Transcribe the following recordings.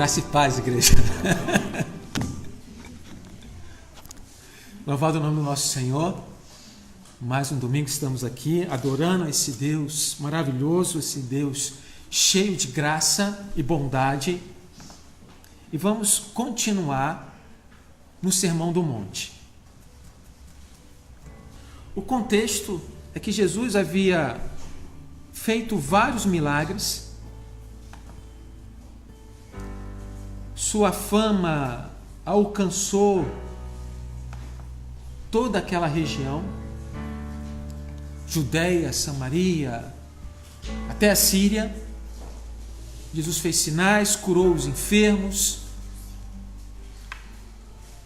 Graça e paz, igreja. Louvado o nome do nosso Senhor. Mais um domingo estamos aqui adorando esse Deus maravilhoso, esse Deus cheio de graça e bondade. E vamos continuar no Sermão do Monte. O contexto é que Jesus havia feito vários milagres. Sua fama alcançou toda aquela região, Judeia, Samaria, até a Síria. Jesus fez sinais, curou os enfermos,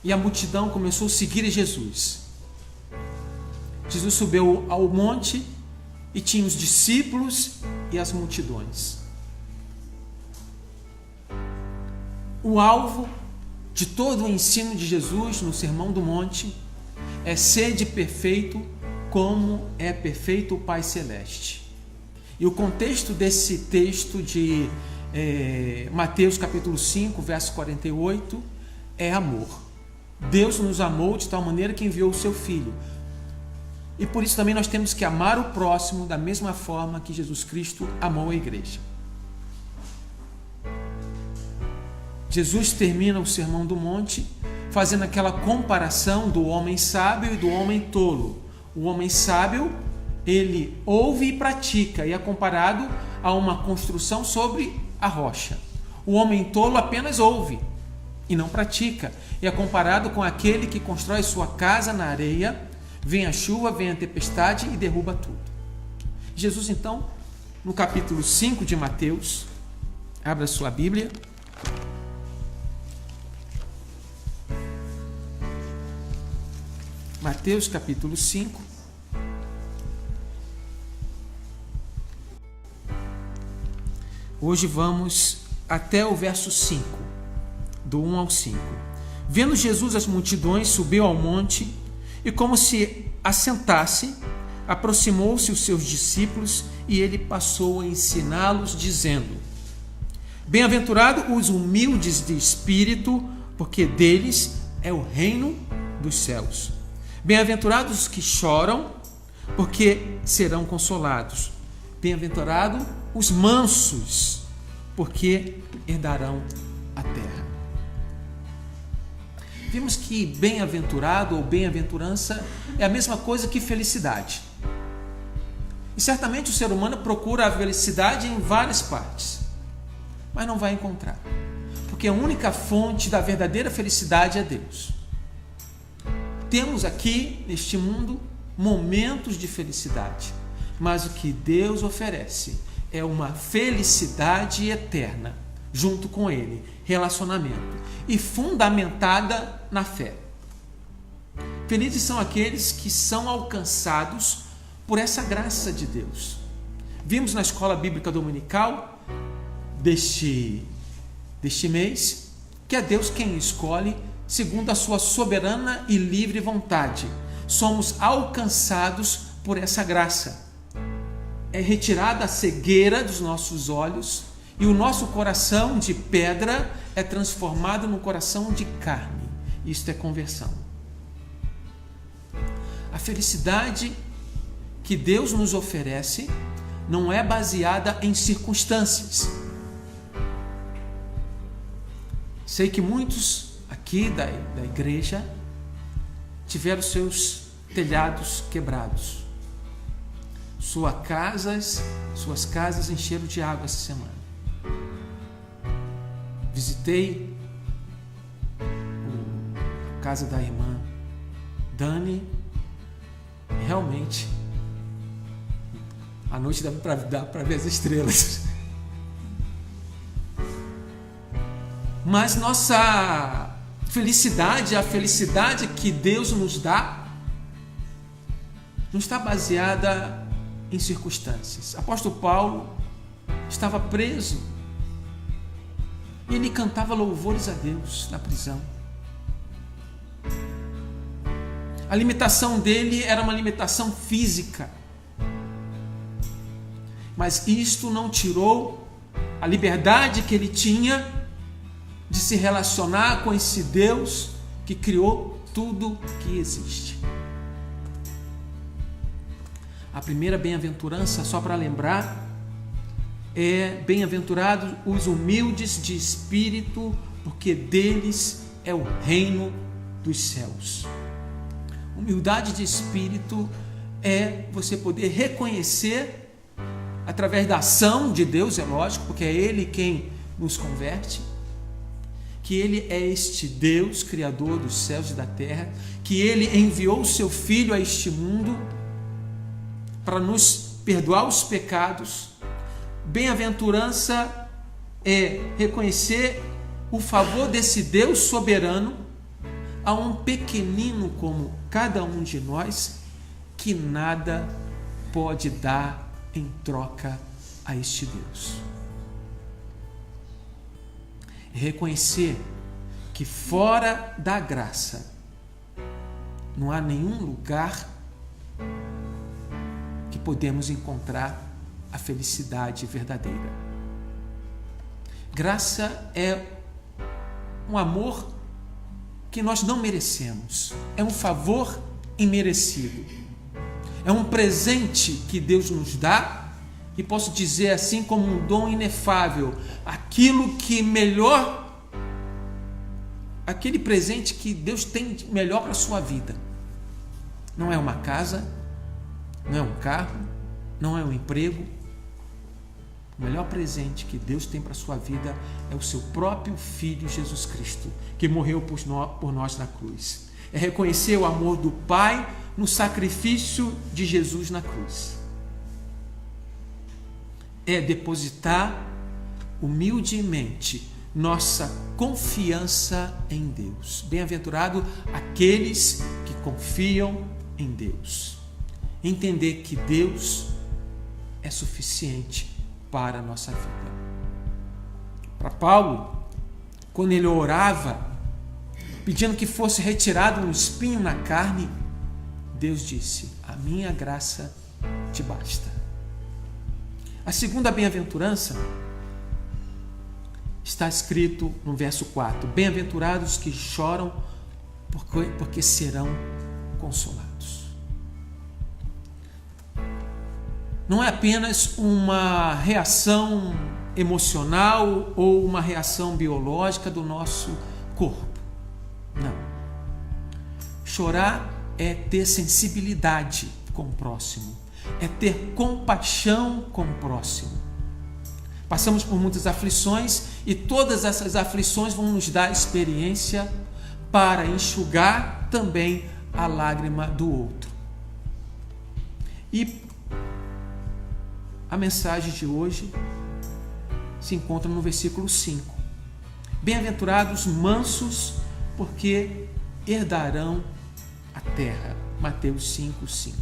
e a multidão começou a seguir Jesus. Jesus subiu ao monte e tinha os discípulos e as multidões. O alvo de todo o ensino de Jesus no Sermão do Monte é sede perfeito como é perfeito o Pai Celeste. E o contexto desse texto de Mateus capítulo 5, verso 48, é amor. Deus nos amou de tal maneira que enviou o seu Filho. E por isso também nós temos que amar o próximo da mesma forma que Jesus Cristo amou a igreja. Jesus termina o Sermão do Monte fazendo aquela comparação do homem sábio e do homem tolo. O homem sábio, ele ouve e pratica, e é comparado a uma construção sobre a rocha. O homem tolo apenas ouve e não pratica, e é comparado com aquele que constrói sua casa na areia, vem a chuva, vem a tempestade e derruba tudo. Jesus, então, no capítulo 5 de Mateus, abra sua Bíblia. Mateus capítulo 5. Hoje vamos até o verso 5, do 1 ao 5. Vendo Jesus as multidões, subiu ao monte e, como se assentasse, aproximou-se os seus discípulos e ele passou a ensiná-los, dizendo: Bem-aventurados os humildes de espírito, porque deles é o reino dos céus. Bem-aventurados os que choram, porque serão consolados. Bem-aventurados os mansos, porque herdarão a terra. Vimos que bem-aventurado ou bem-aventurança é a mesma coisa que felicidade. E certamente o ser humano procura a felicidade em várias partes, mas não vai encontrar, porque a única fonte da verdadeira felicidade é Deus. Temos aqui, neste mundo, momentos de felicidade, mas o que Deus oferece é uma felicidade eterna, junto com Ele, relacionamento, e fundamentada na fé. Felizes são aqueles que são alcançados por essa graça de Deus. Vimos na escola bíblica dominical deste mês que é Deus quem escolhe segundo a sua soberana e livre vontade. Somos alcançados por essa graça. É retirada a cegueira dos nossos olhos e o nosso coração de pedra é transformado no coração de carne. Isto é conversão. A felicidade que Deus nos oferece não é baseada em circunstâncias. Sei que muitos aqui da igreja tiveram seus telhados quebrados. Suas casas encheram de água essa semana. Visitei a casa da irmã Dani. Realmente, à noite dá para ver as estrelas. Mas nossa felicidade, a felicidade que Deus nos dá, não está baseada em circunstâncias. Apóstolo Paulo estava preso e ele cantava louvores a Deus na prisão. A limitação dele era uma limitação física, mas isto não tirou a liberdade que ele tinha de se relacionar com esse Deus que criou tudo que existe. A primeira bem-aventurança, só para lembrar, é: bem-aventurados os humildes de espírito, porque deles é o reino dos céus. Humildade de espírito é você poder reconhecer, através da ação de Deus, é lógico, porque é Ele quem nos converte, que Ele é este Deus, Criador dos céus e da terra, que Ele enviou o Seu Filho a este mundo para nos perdoar os pecados. Bem-aventurança é reconhecer o favor desse Deus soberano a um pequenino como cada um de nós, que nada pode dar em troca a este Deus. É reconhecer que fora da graça não há nenhum lugar que podemos encontrar a felicidade verdadeira. Graça é um amor que nós não merecemos. É um favor imerecido. É um presente que Deus nos dá, e posso dizer assim, como um dom inefável, aquilo que melhor, aquele presente que Deus tem de melhor para a sua vida. Não é uma casa, não é um carro, não é um emprego. O melhor presente que Deus tem para a sua vida é o seu próprio Filho Jesus Cristo, que morreu por nós na cruz. É reconhecer o amor do Pai no sacrifício de Jesus na cruz. É depositar humildemente nossa confiança em Deus. Bem-aventurado aqueles que confiam em Deus. Entender que Deus é suficiente para a nossa vida. Para Paulo, quando ele orava, pedindo que fosse retirado um espinho na carne, Deus disse: a minha graça te basta. A segunda bem-aventurança está escrito no verso 4: bem-aventurados que choram, porque serão consolados. Não é apenas uma reação emocional ou uma reação biológica do nosso corpo. Não. Chorar é ter sensibilidade com o próximo, é ter compaixão com o próximo. Passamos por muitas aflições e todas essas aflições vão nos dar experiência para enxugar também a lágrima do outro. E a mensagem de hoje se encontra no versículo 5. Bem-aventurados mansos, porque herdarão a terra. Mateus 5:5.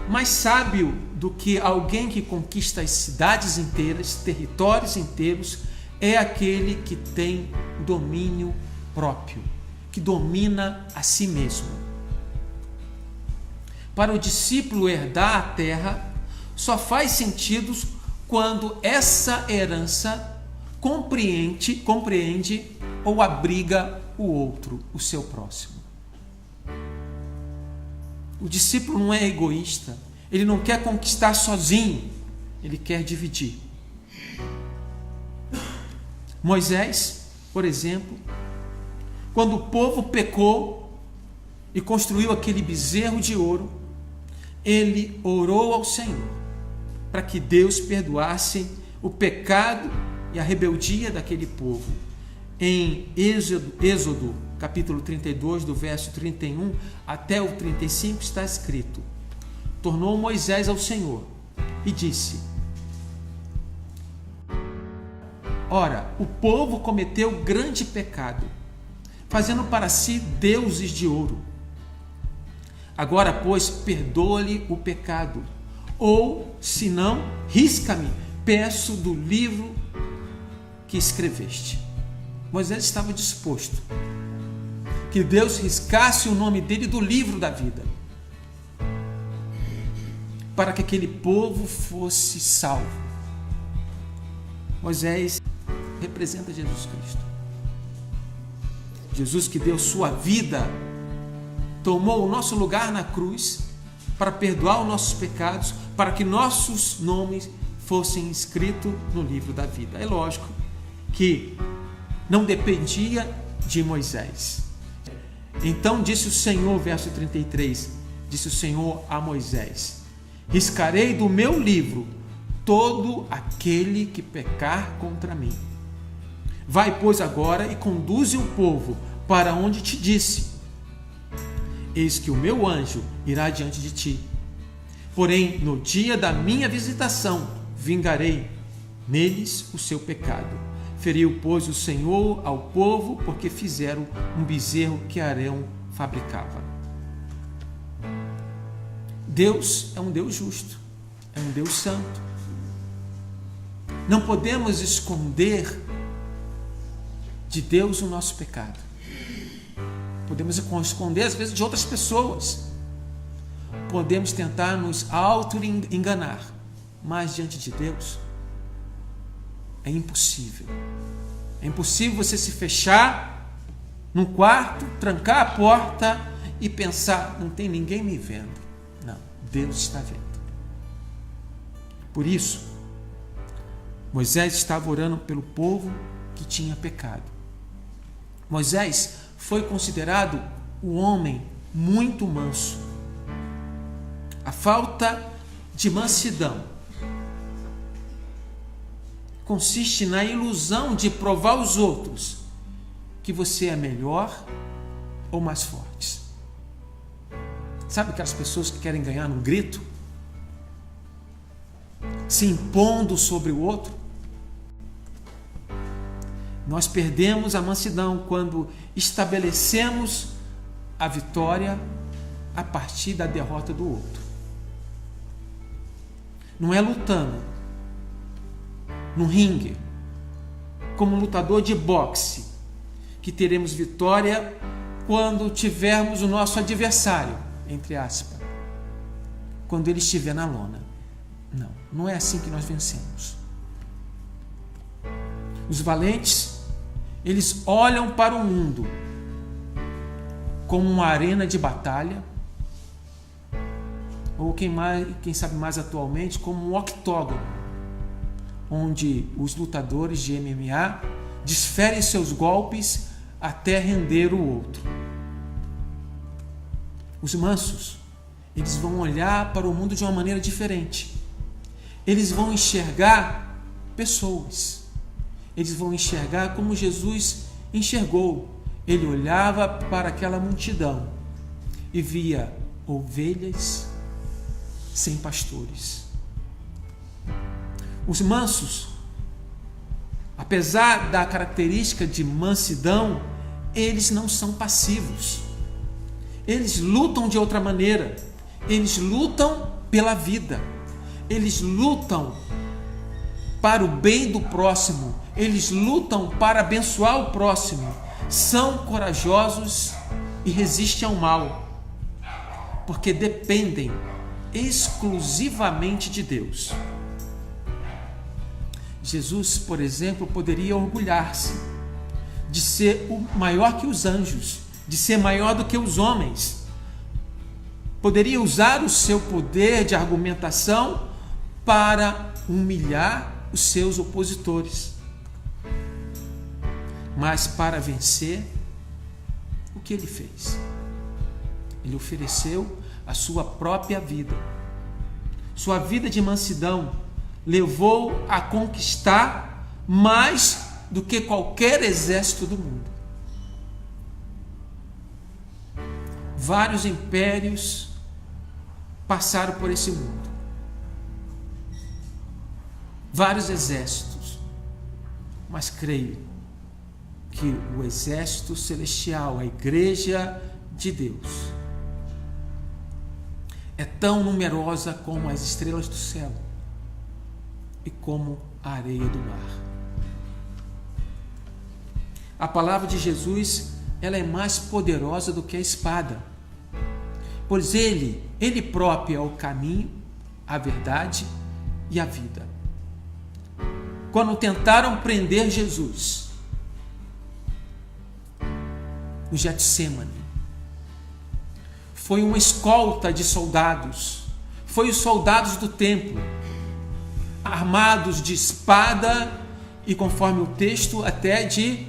Mais sábio do que alguém que conquista as cidades inteiras, territórios inteiros, é aquele que tem domínio próprio, que domina a si mesmo. Para o discípulo herdar a terra, só faz sentido quando essa herança compreende ou abriga o outro, o seu próximo. O discípulo não é egoísta, ele não quer conquistar sozinho, ele quer dividir. Moisés, por exemplo, quando o povo pecou e construiu aquele bezerro de ouro, ele orou ao Senhor para que Deus perdoasse o pecado e a rebeldia daquele povo. Em Êxodo, capítulo 32, do verso 31 até o 35, está escrito: tornou Moisés ao Senhor e disse: ora, o povo cometeu grande pecado, fazendo para si deuses de ouro. Agora, pois, perdoa-lhe o pecado, ou, se não, risca-me, peço, do livro que escreveste. Moisés estava disposto que Deus riscasse o nome dele do livro da vida, para que aquele povo fosse salvo. Moisés representa Jesus Cristo. Jesus que deu sua vida, tomou o nosso lugar na cruz para perdoar os nossos pecados, para que nossos nomes fossem escritos no livro da vida. É lógico que não dependia de Moisés. Então disse o Senhor, verso 33, disse o Senhor a Moisés: riscarei do meu livro todo aquele que pecar contra mim. Vai, pois, agora e conduze o povo para onde te disse. Eis que o meu anjo irá diante de ti. Porém, no dia da minha visitação, vingarei neles o seu pecado. Feriu, pois, o Senhor ao povo, porque fizeram um bezerro que Arão fabricava. Deus é um Deus justo, é um Deus santo. Não podemos esconder de Deus o nosso pecado. Podemos esconder, às vezes, de outras pessoas. Podemos tentar nos auto-enganar, mas diante de Deus é impossível. É impossível você se fechar num quarto, trancar a porta e pensar: não tem ninguém me vendo. Não, Deus está vendo. Por isso, Moisés estava orando pelo povo que tinha pecado. Moisés foi considerado um homem muito manso. A falta de mansidão consiste na ilusão de provar aos outros que você é melhor ou mais forte. Sabe aquelas pessoas que querem ganhar no grito? Se impondo sobre o outro? Nós perdemos a mansidão quando estabelecemos a vitória a partir da derrota do outro. Não é lutando no ringue, como lutador de boxe, que teremos vitória quando tivermos o nosso adversário, entre aspas, quando ele estiver na lona. Não, não é assim que nós vencemos. Os valentes, eles olham para o mundo como uma arena de batalha, ou quem sabe mais atualmente, como um octógono, onde os lutadores de MMA desferem seus golpes até render o outro. Os mansos, eles vão olhar para o mundo de uma maneira diferente. Eles vão enxergar pessoas. Eles vão enxergar como Jesus enxergou. Ele olhava para aquela multidão e via ovelhas sem pastores. Os mansos, apesar da característica de mansidão, eles não são passivos. Eles lutam de outra maneira. Eles lutam pela vida. Eles lutam para o bem do próximo. Eles lutam para abençoar o próximo. São corajosos e resistem ao mal, porque dependem exclusivamente de Deus. Jesus, por exemplo, poderia orgulhar-se de ser o maior que os anjos, de ser maior do que os homens. Poderia usar o seu poder de argumentação para humilhar os seus opositores. Mas para vencer, o que ele fez? Ele ofereceu a sua própria vida. Sua vida de mansidão levou a conquistar mais do que qualquer exército do mundo. Vários impérios passaram por esse mundo. Vários exércitos. Mas creio que o exército celestial, a igreja de Deus, é tão numerosa como as estrelas do céu e como a areia do mar. A palavra de Jesus, ela é mais poderosa do que a espada, pois ele próprio é o caminho, a verdade e a vida. quando tentaram prender Jesus no Getsêmani. Foi uma escolta de soldados, foi os soldados do templo, armados de espada e, conforme o texto, até de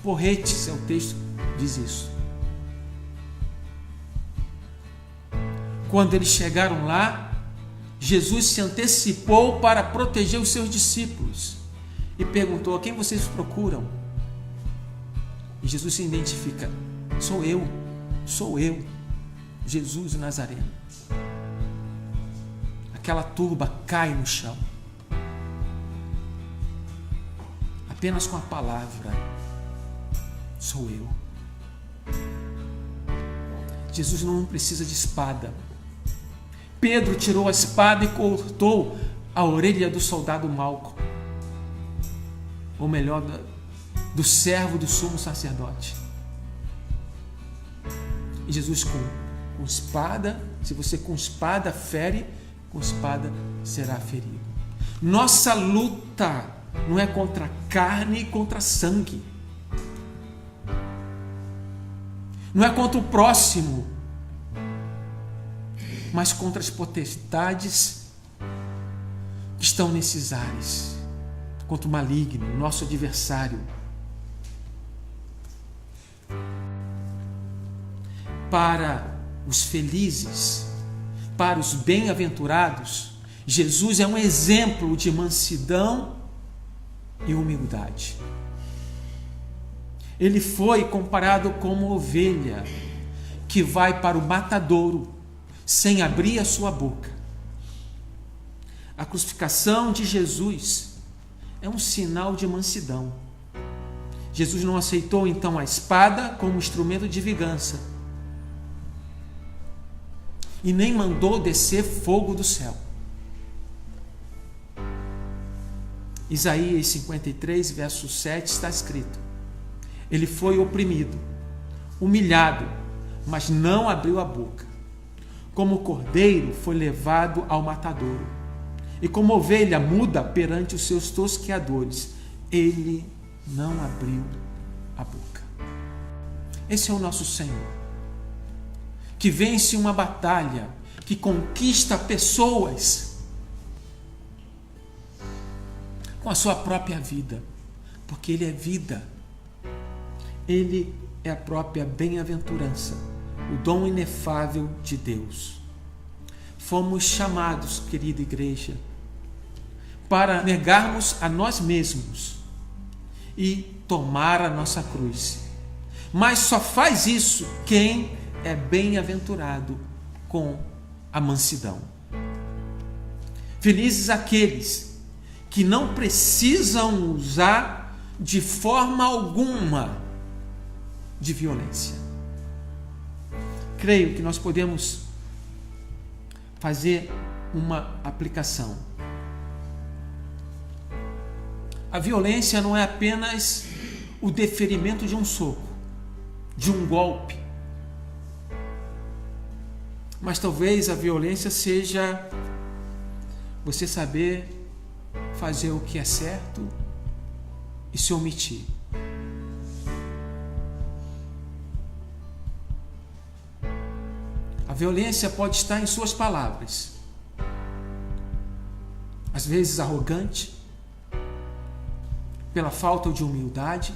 porretes, o texto diz isso. Quando eles chegaram lá, Jesus se antecipou para proteger os seus discípulos e perguntou: a quem vocês procuram? E Jesus se identifica: sou eu, Jesus Nazareno. Aquela turba cai no chão, apenas com a palavra: sou eu. Jesus não precisa de espada. Pedro tirou a espada e cortou a orelha do soldado Malco, ou melhor, do servo do sumo sacerdote. E Jesus com espada, se você com espada fere, com espada será ferido. Nossa luta não é contra carne e contra sangue. Não é contra o próximo, mas contra as potestades que estão nesses ares, contra o maligno, nosso adversário. Para os felizes, para os bem-aventurados, Jesus é um exemplo de mansidão e humildade. Ele foi comparado como ovelha que vai para o matadouro sem abrir a sua boca. A crucificação de Jesus é um sinal de mansidão. Jesus não aceitou então a espada como instrumento de vingança e nem mandou descer fogo do céu. Isaías 53, verso 7 está escrito: ele foi oprimido, humilhado, mas não abriu a boca. Como cordeiro foi levado ao matadouro, e como ovelha muda perante os seus tosqueadores, ele não abriu a boca. Esse é o nosso Senhor, que vence uma batalha, que conquista pessoas com a sua própria vida, porque Ele é vida. Ele é a própria bem-aventurança, o dom inefável de Deus. Fomos chamados, querida igreja, para negarmos a nós mesmos e tomar a nossa cruz. Mas só faz isso quem é bem-aventurado com a mansidão. Felizes aqueles que não precisam usar de forma alguma de violência. Creio que nós podemos fazer uma aplicação. A violência não é apenas o deferimento de um soco, de um golpe, mas talvez a violência seja você saber fazer o que é certo e se omitir. A violência pode estar em suas palavras, às vezes arrogante, pela falta de humildade,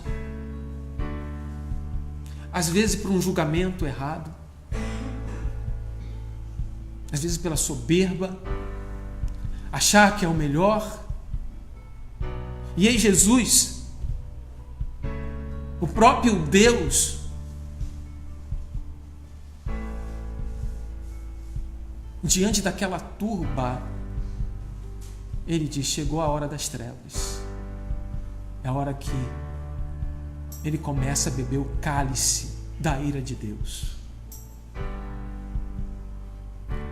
às vezes por um julgamento errado, às vezes pela soberba, achar que é o melhor. E aí Jesus, o próprio Deus, diante daquela turba, ele diz: chegou a hora das trevas. É a hora que ele começa a beber o cálice da ira de Deus.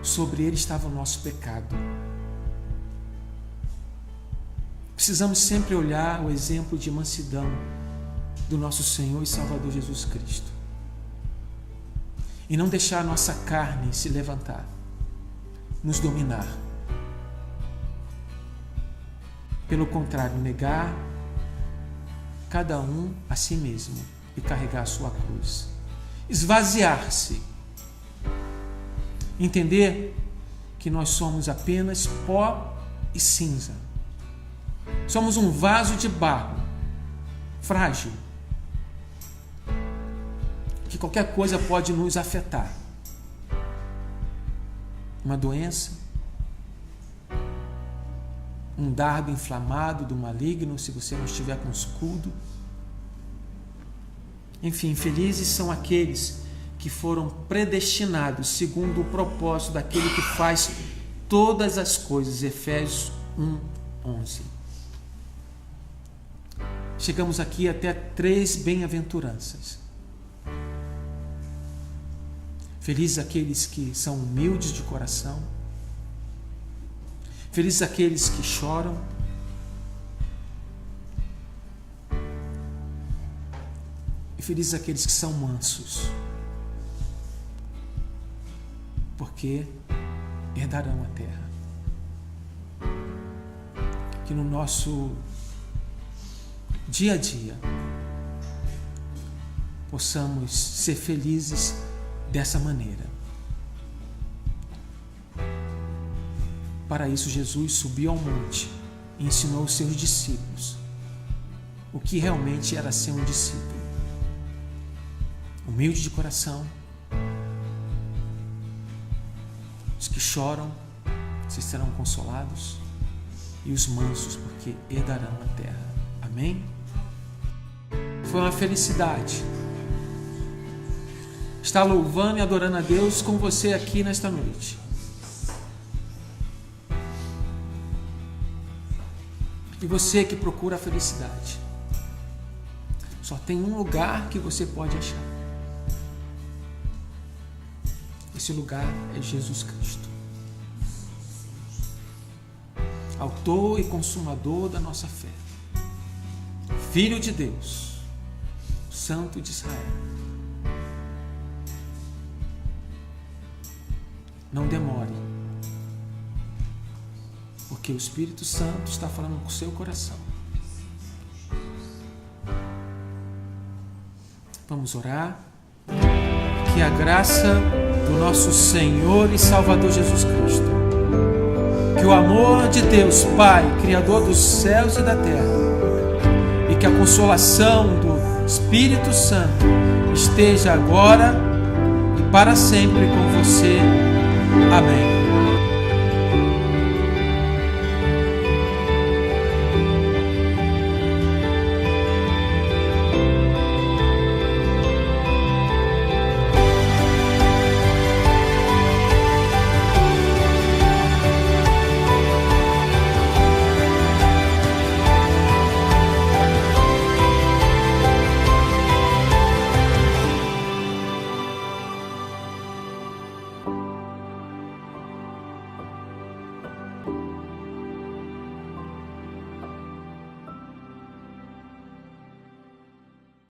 Sobre ele estava o nosso pecado. Precisamos sempre olhar o exemplo de mansidão do nosso Senhor e Salvador Jesus Cristo e não deixar a nossa carne se levantar, nos dominar. Pelo contrário, negar cada um a si mesmo e carregar a sua cruz. Esvaziar-se. Entender que nós somos apenas pó e cinza. Somos um vaso de barro, frágil, que qualquer coisa pode nos afetar. Uma doença, um dardo inflamado do maligno, se você não estiver com escudo. Enfim, felizes são aqueles que foram predestinados segundo o propósito daquele que faz todas as coisas. Efésios 1:11. Chegamos aqui até 3 bem-aventuranças. Felizes aqueles que são humildes de coração. Felizes aqueles que choram. E felizes aqueles que são mansos, porque herdarão a terra. Que no nosso dia a dia possamos ser felizes dessa maneira. Para isso, Jesus subiu ao monte e ensinou os seus discípulos o que realmente era ser um discípulo. Humilde de coração. Os que choram, vocês serão consolados. E os mansos, porque herdarão a terra. Amém? Foi uma felicidade estar louvando e adorando a Deus com você aqui nesta noite. E você que procura a felicidade, só tem um lugar que você pode achar. Esse lugar é Jesus Cristo, autor e consumador da nossa fé, Filho de Deus, Santo de Israel. Não demore, porque o Espírito Santo está falando com o seu coração. Vamos orar. Que a graça do nosso Senhor e Salvador Jesus Cristo, que o amor de Deus Pai, Criador dos céus e da terra, e que a consolação do Espírito Santo esteja agora e para sempre com você. Amém.